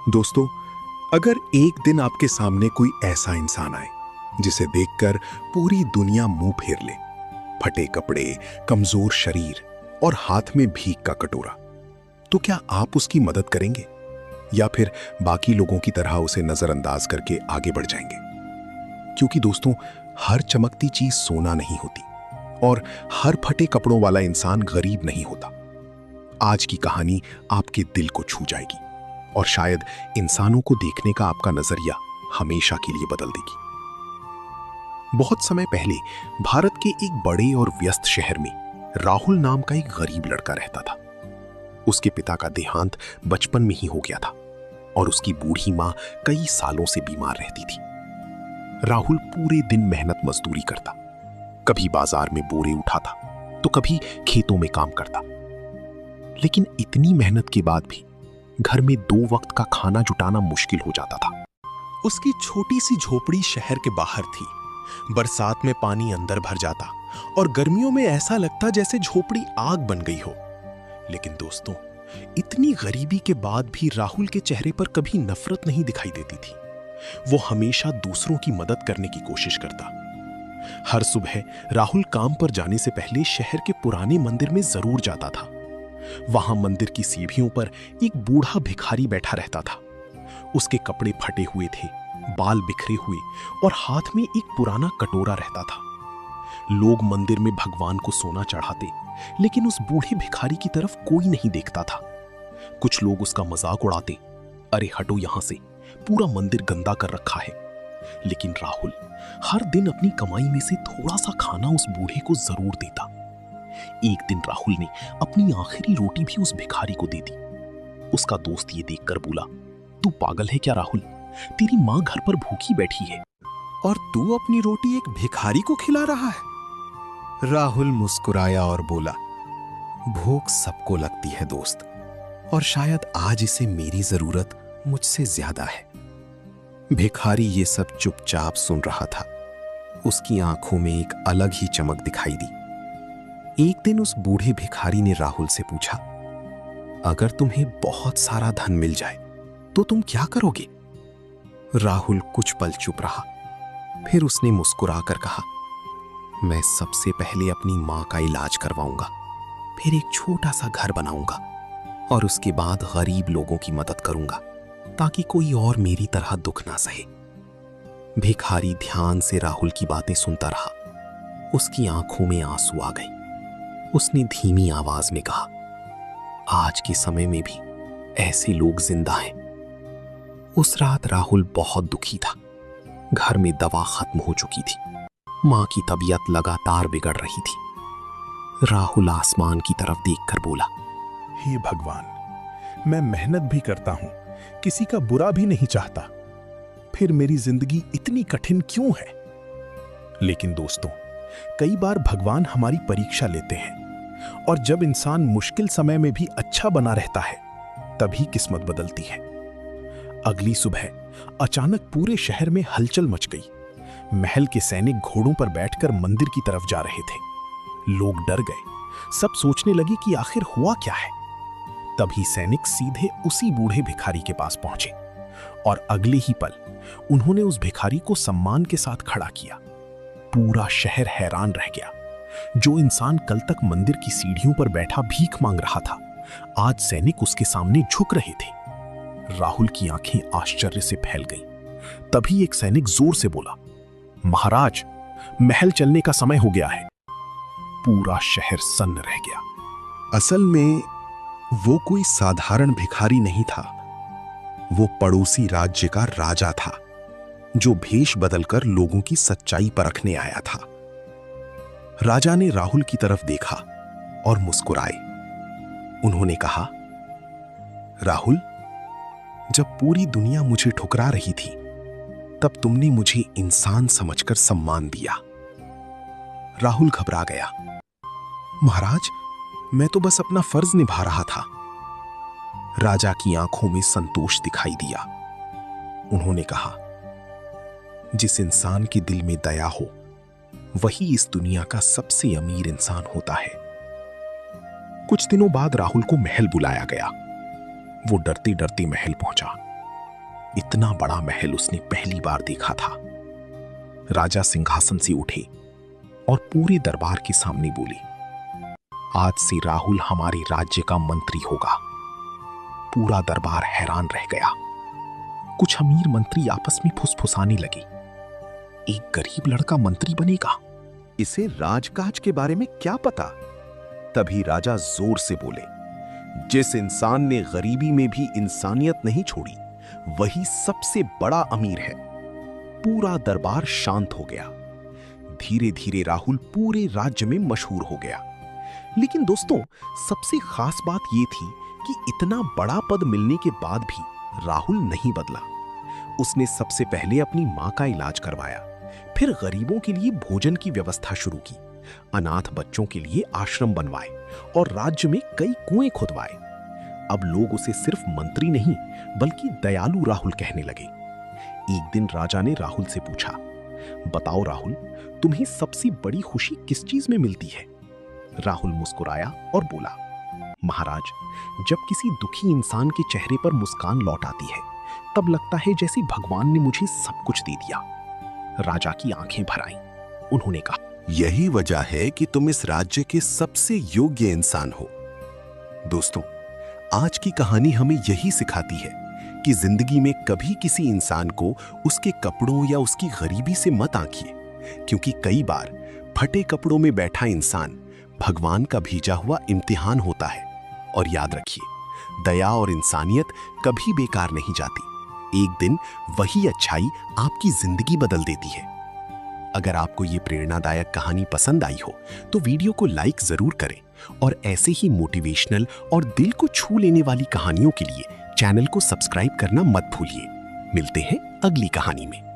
दोस्तों, अगर एक दिन आपके सामने कोई ऐसा इंसान आए जिसे देखकर पूरी दुनिया मुंह फेर ले, फटे कपड़े, कमजोर शरीर और हाथ में भीख का कटोरा, तो क्या आप उसकी मदद करेंगे या फिर बाकी लोगों की तरह उसे नजरअंदाज करके आगे बढ़ जाएंगे? क्योंकि दोस्तों, हर चमकती चीज सोना नहीं होती और हर फटे कपड़ों वाला इंसान गरीब नहीं होता। आज की कहानी आपके दिल को छू जाएगी और शायद इंसानों को देखने का आपका नजरिया हमेशा के लिए बदल देगी। बहुत समय पहले भारत के एक बड़े और व्यस्त शहर में राहुल नाम का एक गरीब लड़का रहता था। उसके पिता का देहांत बचपन में ही हो गया था और उसकी बूढ़ी मां कई सालों से बीमार रहती थी। राहुल पूरे दिन मेहनत मजदूरी करता, कभी बाजार में बोरे उठाता तो कभी खेतों में काम करता। लेकिन इतनी मेहनत के बाद भी घर में 2 वक्त का खाना जुटाना मुश्किल हो जाता था। उसकी छोटी सी झोपड़ी शहर के बाहर थी। बरसात में पानी अंदर भर जाता और गर्मियों में ऐसा लगता जैसे झोपड़ी आग बन गई हो। लेकिन दोस्तों, इतनी गरीबी के बाद भी राहुल के चेहरे पर कभी नफरत नहीं दिखाई देती थी। वो हमेशा दूसरों की मदद करने की कोशिश करता। हर सुबह राहुल काम पर जाने से पहले शहर के पुराने मंदिर में जरूर जाता था। वहां मंदिर की सीढ़ियों पर एक बूढ़ा भिखारी बैठा रहता था। उसके कपड़े फटे हुए थे, बाल बिखरे हुए और हाथ में एक पुराना कटोरा रहता था। लोग मंदिर में भगवान को सोना चढ़ाते, लेकिन उस बूढ़े भिखारी की तरफ कोई नहीं देखता था। कुछ लोग उसका मजाक उड़ाते, अरे हटो यहां से, पूरा मंदिर गंदा कर रखा है। लेकिन राहुल हर दिन अपनी कमाई में से थोड़ा सा खाना उस बूढ़े को जरूर देता। एक दिन राहुल ने अपनी आखिरी रोटी भी उस भिखारी को दे दी। उसका दोस्त ये देखकर बोला, तू पागल है क्या राहुल? तेरी मां घर पर भूखी बैठी है और तू अपनी रोटी एक भिखारी को खिला रहा है। राहुल मुस्कुराया और बोला, भूख सबको लगती है दोस्त, और शायद आज इसे मेरी जरूरत मुझसे ज्यादा है। भिखारी ये सब चुपचाप सुन रहा था। उसकी आंखों में एक अलग ही चमक दिखाई दी। एक दिन उस बूढ़े भिखारी ने राहुल से पूछा, अगर तुम्हें बहुत सारा धन मिल जाए तो तुम क्या करोगे? राहुल कुछ पल चुप रहा। फिर उसने मुस्कुराकर कहा, मैं सबसे पहले अपनी मां का इलाज करवाऊंगा, फिर एक छोटा सा घर बनाऊंगा और उसके बाद गरीब लोगों की मदद करूंगा ताकि कोई और मेरी तरह दुख ना सहे। भिखारी ध्यान से राहुल की बातें सुनता रहा। उसकी आंखों में आंसू आ गए। उसने धीमी आवाज में कहा, आज के समय में भी ऐसे लोग जिंदा हैं। उस रात राहुल बहुत दुखी था। घर में दवा खत्म हो चुकी थी। मां की तबीयत लगातार बिगड़ रही थी। राहुल आसमान की तरफ देखकर बोला, हे भगवान, मैं मेहनत भी करता हूं, किसी का बुरा भी नहीं चाहता, फिर मेरी जिंदगी इतनी कठिन क्यों है? लेकिन दोस्तों, कई बार भगवान हमारी परीक्षा लेते हैं और जब इंसान मुश्किल समय में भी अच्छा बना रहता है, तभी किस्मत बदलती है। अगली सुबह अचानक पूरे शहर में हलचल मच गई। महल के सैनिक घोड़ों पर बैठकर मंदिर की तरफ जा रहे थे। लोग डर गए। सब सोचने लगे कि आखिर हुआ क्या है। तभी सैनिक सीधे उसी बूढ़े भिखारी के पास पहुंचे और अगले ही पल उन्होंने उस भिखारी को सम्मान के साथ खड़ा किया। पूरा शहर हैरान रह गया। जो इंसान कल तक मंदिर की सीढ़ियों पर बैठा भीख मांग रहा था, आज सैनिक उसके सामने झुक रहे थे। राहुल की आंखें आश्चर्य से फैल गईं। तभी एक सैनिक जोर से बोला, महाराज, महल चलने का समय हो गया है। पूरा शहर सन्न रह गया। असल में वो कोई साधारण भिखारी नहीं था। वो पड़ोसी राज्य का राजा था, जो भेष बदलकर लोगों की सच्चाई परखने आया था। राजा ने राहुल की तरफ देखा और मुस्कुराए। उन्होंने कहा, राहुल, जब पूरी दुनिया मुझे ठुकरा रही थी, तब तुमने मुझे इंसान समझकर सम्मान दिया। राहुल घबरा गया। महाराज, मैं तो बस अपना फर्ज निभा रहा था। राजा की आंखों में संतोष दिखाई दिया। उन्होंने कहा, जिस इंसान के दिल में दया हो, वही इस दुनिया का सबसे अमीर इंसान होता है। कुछ दिनों बाद राहुल को महल बुलाया गया। वो डरते डरते महल पहुंचा। इतना बड़ा महल उसने पहली बार देखा था। राजा सिंहासन से उठे और पूरे दरबार के सामने बोले, आज से राहुल हमारे राज्य का मंत्री होगा। पूरा दरबार हैरान रह गया। कुछ अमीर मंत्री आपस में फुसफुसाने लगे, एक गरीब लड़का मंत्री बनेगा? इसे राजकाज के बारे में क्या पता? तभी राजा जोर से बोले, जिस इंसान ने गरीबी में भी इंसानियत नहीं छोड़ी, वही सबसे बड़ा अमीर है। पूरा दरबार शांत हो गया। धीरे धीरे राहुल पूरे राज्य में मशहूर हो गया। लेकिन दोस्तों, सबसे खास बात यह थी कि इतना बड़ा पद मिलने के बाद भी राहुल नहीं बदला। उसने सबसे पहले अपनी मां का इलाज करवाया, फिर गरीबों के लिए भोजन की व्यवस्था शुरू की, अनाथ बच्चों के लिए आश्रम बनवाए और राज्य में कई कुएं खुदवाए। अब लोग उसे सिर्फ मंत्री नहीं बल्कि दयालु राहुल कहने लगे। एक दिन राजा ने राहुल से पूछा, बताओ राहुल, तुम्हें सबसे बड़ी खुशी किस चीज में मिलती है? राहुल मुस्कुराया और बोला, महाराज, जब किसी दुखी इंसान के चेहरे पर मुस्कान लौट आती है, तब लगता है जैसे भगवान ने मुझे सब कुछ दे दिया। राजा की आंखें भर आईं। उन्होंने कहा, यही वजह है कि तुम इस राज्य के सबसे योग्य इंसान हो। दोस्तों, आज की कहानी हमें यही सिखाती है कि जिंदगी में कभी किसी इंसान को उसके कपड़ों या उसकी गरीबी से मत आंकिए, क्योंकि कई बार फटे कपड़ों में बैठा इंसान भगवान का भेजा हुआ इम्तिहान होता है। और याद रखिए, दया और इंसानियत कभी बेकार नहीं जाती। एक दिन वही अच्छाई आपकी जिंदगी बदल देती है। अगर आपको ये प्रेरणादायक कहानी पसंद आई हो तो वीडियो को लाइक जरूर करें और ऐसे ही मोटिवेशनल और दिल को छू लेने वाली कहानियों के लिए चैनल को सब्सक्राइब करना मत भूलिए। मिलते हैं अगली कहानी में।